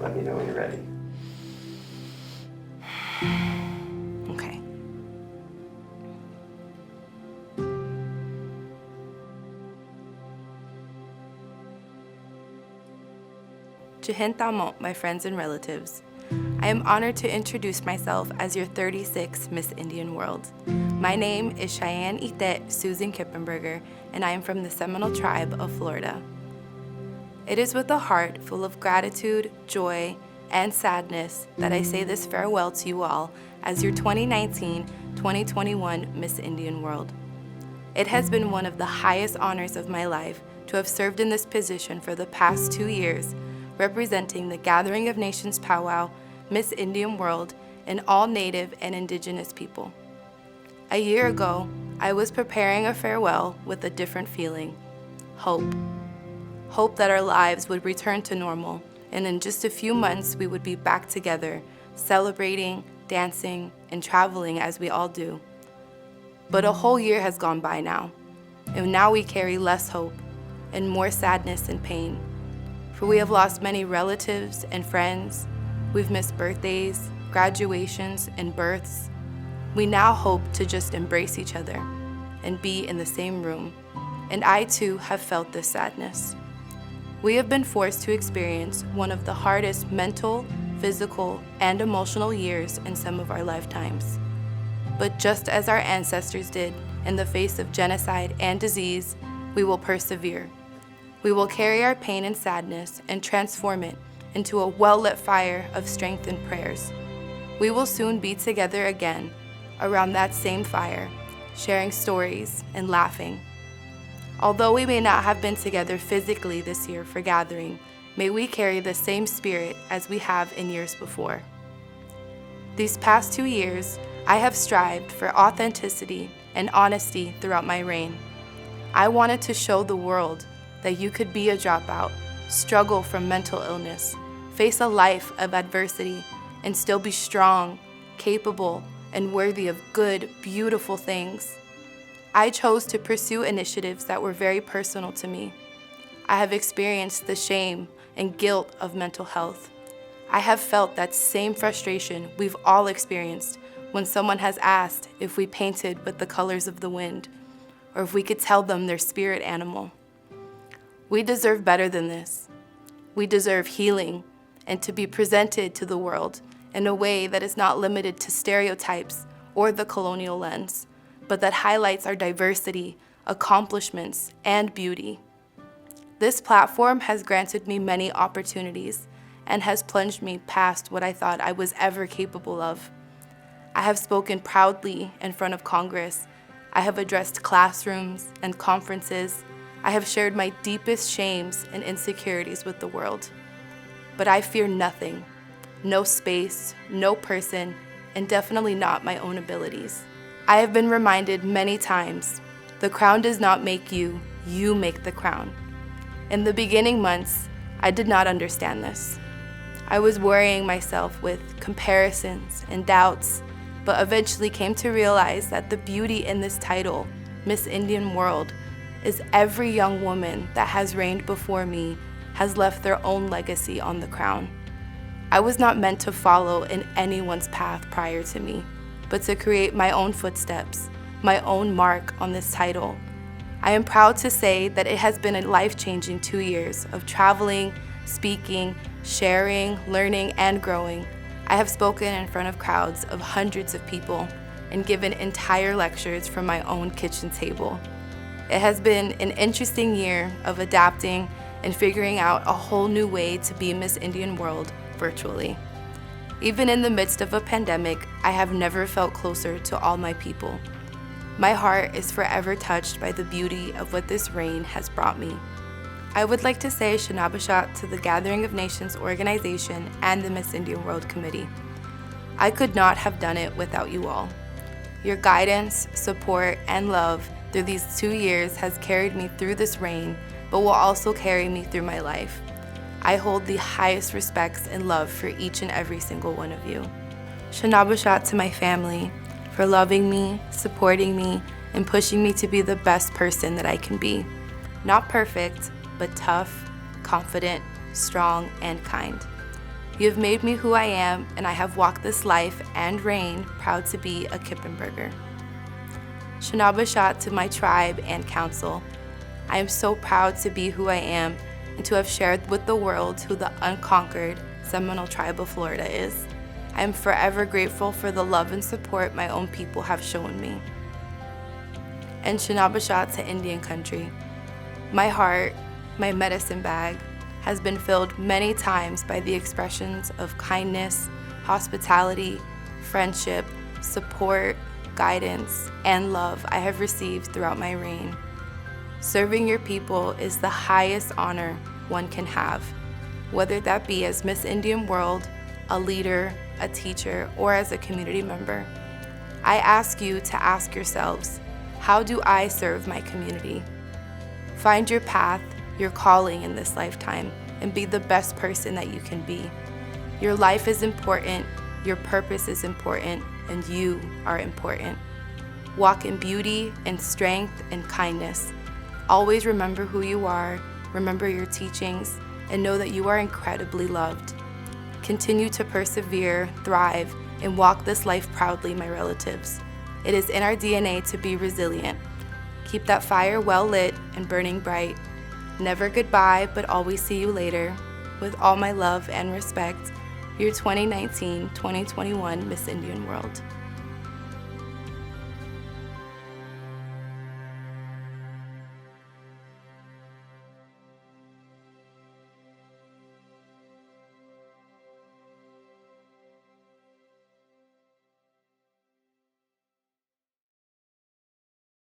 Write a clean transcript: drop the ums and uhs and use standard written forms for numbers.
let me know when you're ready. Okay. Jihin Tamot, my friends and relatives. I am honored to introduce myself as your 36th Miss Indian World. My name is Cheyenne Itet Susan Kippenberger, and I am from the Seminole Tribe of Florida. It is with a heart full of gratitude, joy, and sadness that I say this farewell to you all as your 2019-2021 Miss Indian World. It has been one of the highest honors of my life to have served in this position for the past 2 years, representing the Gathering of Nations Powwow, Miss Indian World, and all Native and Indigenous people. A year ago, I was preparing a farewell with a different feeling: hope. Hope that our lives would return to normal, and in just a few months we would be back together, celebrating, dancing, and traveling as we all do. But a whole year has gone by now, and now we carry less hope and more sadness and pain. For we have lost many relatives and friends. We've missed birthdays, graduations, and births. We now hope to just embrace each other and be in the same room, and I too have felt this sadness. We have been forced to experience one of the hardest mental, physical, and emotional years in some of our lifetimes. But just as our ancestors did in the face of genocide and disease, we will persevere. We will carry our pain and sadness and transform it into a well-lit fire of strength and prayers. We will soon be together again around that same fire, sharing stories and laughing. Although we may not have been together physically this year for Gathering, may we carry the same spirit as we have in years before. These past 2 years, I have strived for authenticity and honesty throughout my reign. I wanted to show the world that you could be a dropout, struggle from mental illness, face a life of adversity, and still be strong, capable, and worthy of good, beautiful things. I chose to pursue initiatives that were very personal to me. I have experienced the shame and guilt of mental health. I have felt that same frustration we've all experienced when someone has asked if we painted with the colors of the wind, or if we could tell them their spirit animal. We deserve better than this. We deserve healing and to be presented to the world in a way that is not limited to stereotypes or the colonial lens, but that highlights our diversity, accomplishments, and beauty. This platform has granted me many opportunities and has plunged me past what I thought I was ever capable of. I have spoken proudly in front of Congress. I have addressed classrooms and conferences. I have shared my deepest shames and insecurities with the world. But I fear nothing, no space, no person, and definitely not my own abilities. I have been reminded many times, the crown does not make you, you make the crown. In the beginning months, I did not understand this. I was worrying myself with comparisons and doubts, but eventually came to realize that the beauty in this title, Miss Indian World, is every young woman that has reigned before me has left their own legacy on the crown. I was not meant to follow in anyone's path prior to me, but to create my own footsteps, my own mark on this title. I am proud to say that it has been a life-changing 2 years of traveling, speaking, sharing, learning, and growing. I have spoken in front of crowds of hundreds of people and given entire lectures from my own kitchen table. It has been an interesting year of adapting and figuring out a whole new way to be Miss Indian World virtually. Even in the midst of a pandemic, I have never felt closer to all my people. My heart is forever touched by the beauty of what this reign has brought me. I would like to say Shanabashat to the Gathering of Nations organization and the Miss Indian World Committee. I could not have done it without you all. Your guidance, support, and love through these 2 years has carried me through this reign, but will also carry me through my life. I hold the highest respects and love for each and every single one of you. Shanabashat to my family for loving me, supporting me, and pushing me to be the best person that I can be. Not perfect, but tough, confident, strong, and kind. You have made me who I am, and I have walked this life and reign proud to be a Kippenberger. Shana Bashat to my tribe and council. I am so proud to be who I am and to have shared with the world who the unconquered Seminole tribe of Florida is. I am forever grateful for the love and support my own people have shown me. And Shana Bashat to Indian country. My heart, my medicine bag, has been filled many times by the expressions of kindness, hospitality, friendship, support, guidance, and love I have received throughout my reign. Serving your people is the highest honor one can have, whether that be as Miss Indian World, a leader, a teacher, or as a community member. I ask you to ask yourselves, how do I serve my community? Find your path, your calling in this lifetime, and be the best person that you can be. Your life is important, your purpose is important, and you are important. Walk in beauty and strength and kindness. Always remember who you are, remember your teachings, and know that you are incredibly loved. Continue to persevere, thrive, and walk this life proudly, my relatives. It is in our DNA to be resilient. Keep that fire well lit and burning bright. Never goodbye, but always see you later. With all my love and respect, your 2019-2021 Miss Indian World.